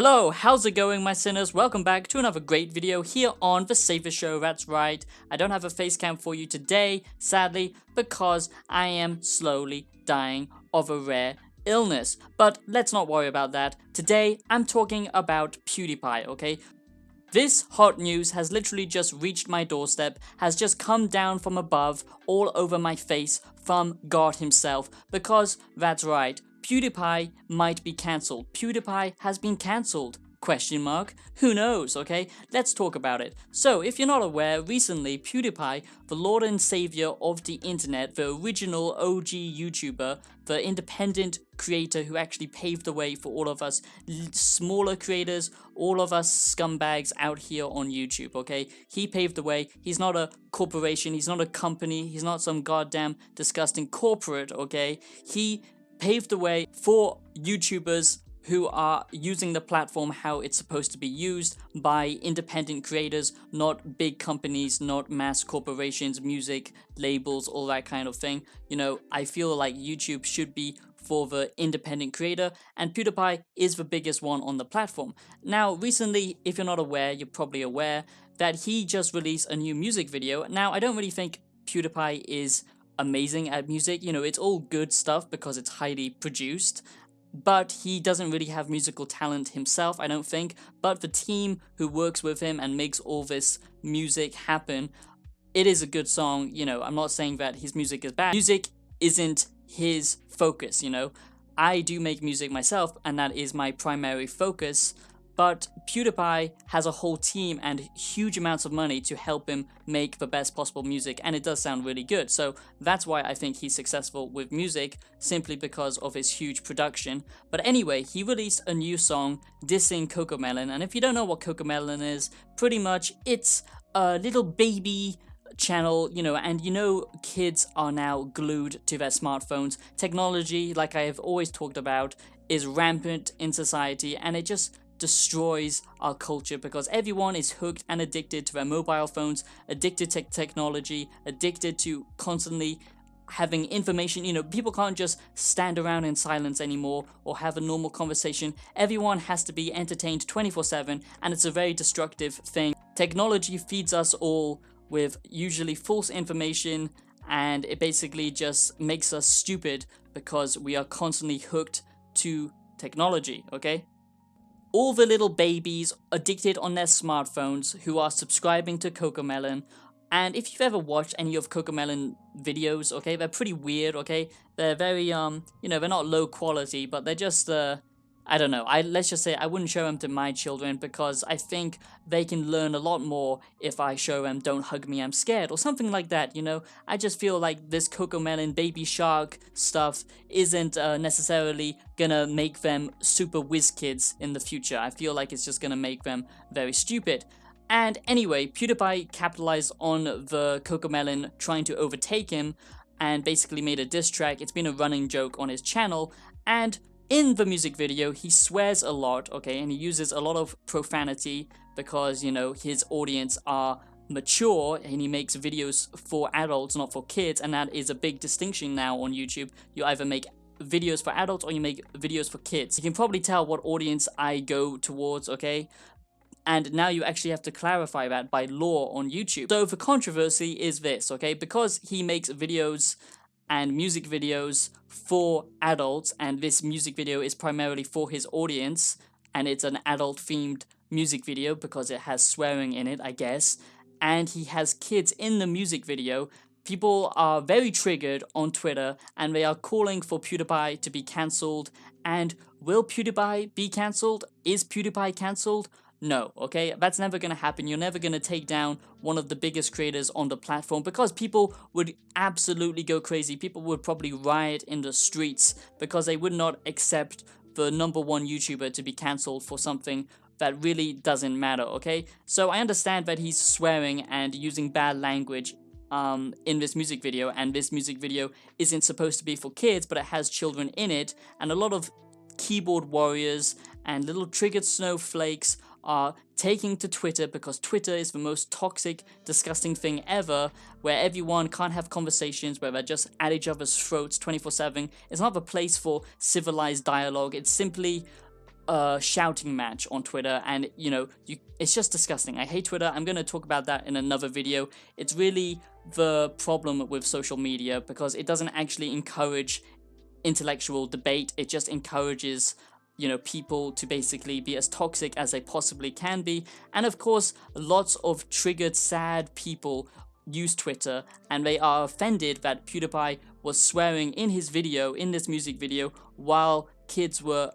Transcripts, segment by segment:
Hello, how's it going my sinners? Welcome back to another great video here on The Saver Show. That's right, I don't have a face cam for you today, sadly, because I am slowly dying of a rare illness. But let's not worry about that. Today, I'm talking about PewDiePie, okay? This hot news has literally just reached my doorstep, has just come down from above, all over my face, from God himself, because, that's right, PewDiePie might be cancelled. PewDiePie has been cancelled. Question mark? Who knows, okay? Let's talk about it. So, if you're not aware, recently PewDiePie, the Lord and Savior of the internet, the original OG YouTuber, the independent creator who actually paved the way for all of us smaller creators, all of us scumbags out here on YouTube, okay? He paved the way. He's not a corporation, he's not a company, he's not some goddamn disgusting corporate, okay? He paved the way for YouTubers who are using the platform how it's supposed to be used by independent creators, not big companies, not mass corporations, music labels, all that kind of thing. You know, I feel like YouTube should be for the independent creator, and PewDiePie is the biggest one on the platform. Now, recently, if you're not aware, you're probably aware that he just released a new music video. Now, I don't really think PewDiePie is amazing at music. You know, it's all good stuff because it's highly produced, but he doesn't really have musical talent himself, I don't think. But the team who works with him and makes all this music happen, it is a good song. You know, I'm not saying that his music is bad. Music isn't his focus, you know. I do make music myself, and that is my primary focus. But PewDiePie has a whole team and huge amounts of money to help him make the best possible music, and it does sound really good. So that's why I think he's successful with music, simply because of his huge production. But anyway, he released a new song dissing Cocomelon, and if you don't know what Cocomelon is, pretty much it's a little baby channel, you know, and you know kids are now glued to their smartphones. Technology, like I have always talked about, is rampant in society, and it just destroys our culture because everyone is hooked and addicted to their mobile phones, addicted to technology, addicted to constantly having information. You know, people can't just stand around in silence anymore or have a normal conversation. Everyone has to be entertained 24/7, and it's a very destructive thing. Technology feeds us all with usually false information, and it basically just makes us stupid because we are constantly hooked to technology, okay? All the little babies addicted on their smartphones who are subscribing to Cocomelon, and if you've ever watched any of Cocomelon videos, okay, they're pretty weird, okay? They're very, you know, they're not low quality, but they're just, I don't know, let's just say I wouldn't show them to my children because I think they can learn a lot more if I show them "Don't hug me, I'm scared" or something like that, you know? I just feel like this Cocomelon baby shark stuff isn't necessarily gonna make them super whiz kids in the future. I feel like it's just gonna make them very stupid. And anyway, PewDiePie capitalized on the Cocomelon trying to overtake him and basically made a diss track. It's been a running joke on his channel, and in the music video, he swears a lot, okay, and he uses a lot of profanity because, you know, his audience are mature and he makes videos for adults, not for kids, and that is a big distinction now on YouTube. You either make videos for adults or you make videos for kids. You can probably tell what audience I go towards, okay? And now you actually have to clarify that by law on YouTube. So the controversy is this, okay? Because he makes videos and music videos for adults, and this music video is primarily for his audience, and it's an adult-themed music video because it has swearing in it, I guess, and he has kids in the music video. People are very triggered on Twitter, and they are calling for PewDiePie to be cancelled. And will PewDiePie be cancelled? Is PewDiePie cancelled? No, okay? That's never gonna happen. You're never gonna take down one of the biggest creators on the platform because people would absolutely go crazy. People would probably riot in the streets because they would not accept the #1 YouTuber to be cancelled for something that really doesn't matter, okay? So I understand that he's swearing and using bad language in this music video, and this music video isn't supposed to be for kids, but it has children in it, and a lot of keyboard warriors and little triggered snowflakes are taking to Twitter because Twitter is the most toxic, disgusting thing ever, where everyone can't have conversations, where they're just at each other's throats 24/7. It's not the place for civilized dialogue. It's simply a shouting match on Twitter, and it's just disgusting. I hate Twitter. I'm going to talk about that in another video. It's really the problem with social media, because it doesn't actually encourage intellectual debate. It just encourages people to basically be as toxic as they possibly can be. And of course, lots of triggered, sad people use Twitter, and they are offended that PewDiePie was swearing in his video, in this music video, while kids were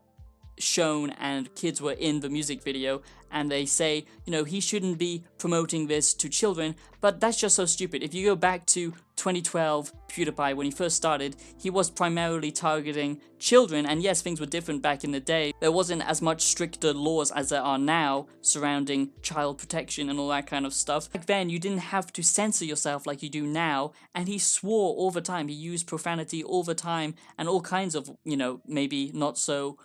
shown and kids were in the music video, and they say he shouldn't be promoting this to children. But that's just so stupid. If you go back to 2012 PewDiePie, when he first started, he was primarily targeting children, and yes, things were different back in the day. There wasn't as much stricter laws as there are now surrounding child protection and all that kind of stuff. Back then you didn't have to censor yourself like you do now, and he swore all the time, he used profanity all the time, and all kinds of maybe not so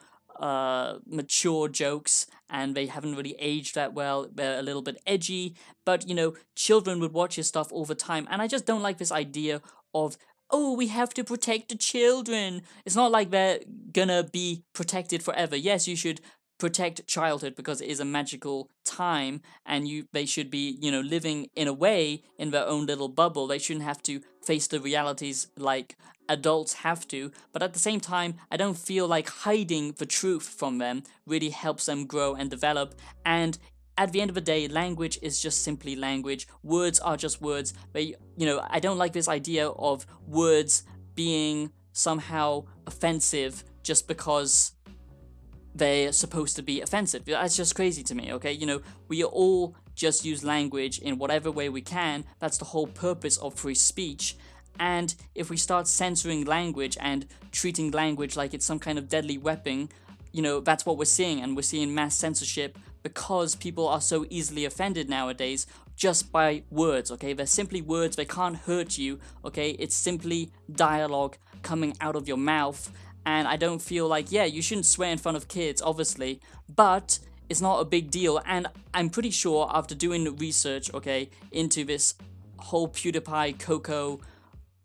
mature jokes, and they haven't really aged that well. They're a little bit edgy, but children would watch his stuff all the time, and I just don't like this idea of, oh, we have to protect the children. It's not like they're gonna be protected forever. Yes, you should protect childhood because it is a magical time, and they should be living in a way in their own little bubble. They shouldn't have to face the realities like adults have to. But at the same time, I don't feel like hiding the truth from them really helps them grow and develop. And at the end of the day, language is just simply language. Words are just words. They, I don't like this idea of words being somehow offensive just because they're supposed to be offensive. That's just crazy to me, okay? We all just use language in whatever way we can. That's the whole purpose of free speech. And if we start censoring language and treating language like it's some kind of deadly weapon, that's what we're seeing. And we're seeing mass censorship because people are so easily offended nowadays just by words, okay? They're simply words. They can't hurt you, okay? It's simply dialogue coming out of your mouth. And I don't feel like, yeah, you shouldn't swear in front of kids, obviously, but it's not a big deal. And I'm pretty sure after doing research, okay, into this whole PewDiePie Coco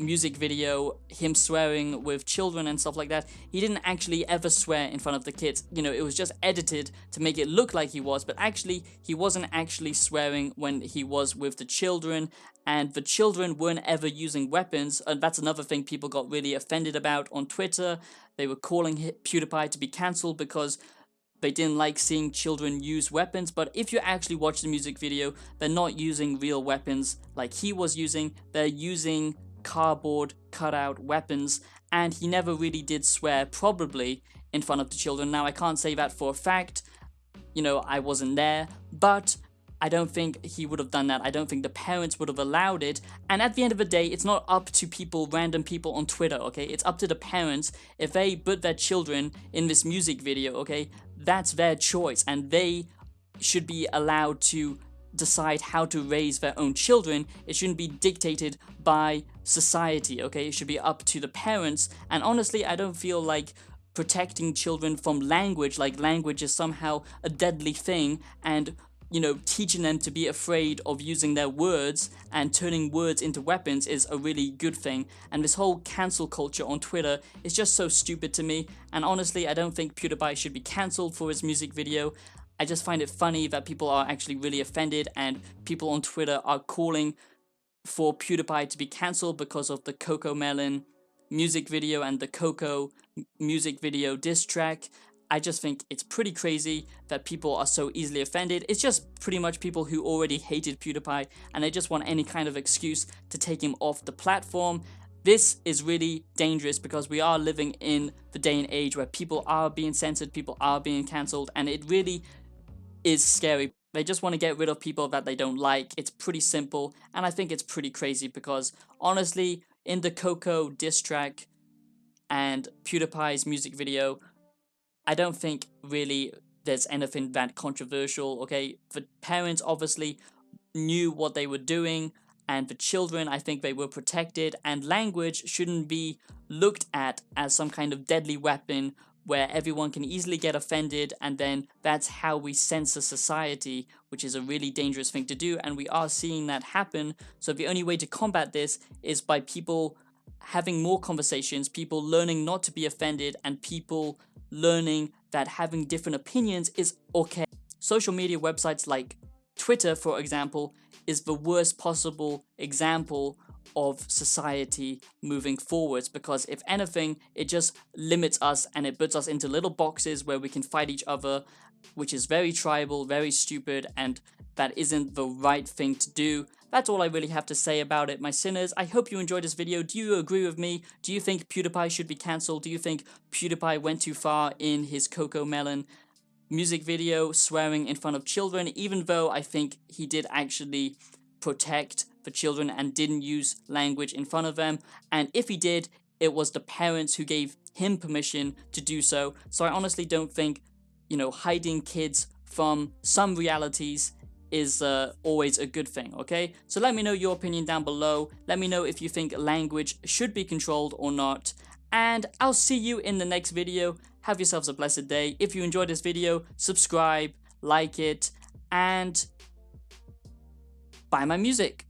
music video, him swearing with children and stuff like that, he didn't actually ever swear in front of the kids. It was just edited to make it look like he was, but actually he wasn't actually swearing when he was with the children, and the children weren't ever using weapons. And that's another thing people got really offended about on Twitter. They were calling PewDiePie to be cancelled because they didn't like seeing children use weapons. But if you actually watch the music video, they're not using real weapons like he was using. They're using cardboard cutout weapons, and he never really did swear, probably in front of the children. Now, I can't say that for a fact, I wasn't there, but I don't think he would have done that. I don't think the parents would have allowed it. And at the end of the day, it's not up to people, random people on Twitter, okay? It's up to the parents. If they put their children in this music video, okay, that's their choice, and they should be allowed to decide how to raise their own children. It shouldn't be dictated by society, okay? It should be up to the parents. And honestly, I don't feel like protecting children from language, like language is somehow a deadly thing, and teaching them to be afraid of using their words and turning words into weapons is a really good thing. And this whole cancel culture on Twitter is just so stupid to me. And honestly, I don't think PewDiePie should be cancelled for his music video. I just find it funny that people are actually really offended, and people on Twitter are calling for PewDiePie to be cancelled because of the Cocomelon music video and the Coco music video diss track. I just think it's pretty crazy that people are so easily offended. It's just pretty much people who already hated PewDiePie, and they just want any kind of excuse to take him off the platform. This is really dangerous because we are living in the day and age where people are being censored, people are being cancelled, and it really is scary. They just want to get rid of people that they don't like. It's pretty simple, and I think it's pretty crazy because honestly, in the Coco diss track and PewDiePie's music video, I don't think really there's anything that controversial, okay? The parents obviously knew what they were doing, and the children, I think they were protected, and language shouldn't be looked at as some kind of deadly weapon where everyone can easily get offended, and then that's how we censor society, which is a really dangerous thing to do, and we are seeing that happen. So the only way to combat this is by people having more conversations, people learning not to be offended, and people learning that having different opinions is okay. Social media websites like Twitter, for example, is the worst possible example of society moving forwards, because if anything, it just limits us and it puts us into little boxes where we can fight each other, which is very tribal, very stupid, and that isn't the right thing to do. That's all I really have to say about it, my sinners. I hope you enjoyed this video. Do you agree with me? Do you think PewDiePie should be cancelled? Do you think PewDiePie went too far in his Cocomelon music video, swearing in front of children, even though I think he did actually protect the children and didn't use language in front of them? And if he did, it was the parents who gave him permission to do so. So I honestly don't think, hiding kids from some realities is always a good thing, okay? So let me know your opinion down below. Let me know if you think language should be controlled or not. And I'll see you in the next video. Have yourselves a blessed day. If you enjoyed this video, subscribe, like it, and buy my music.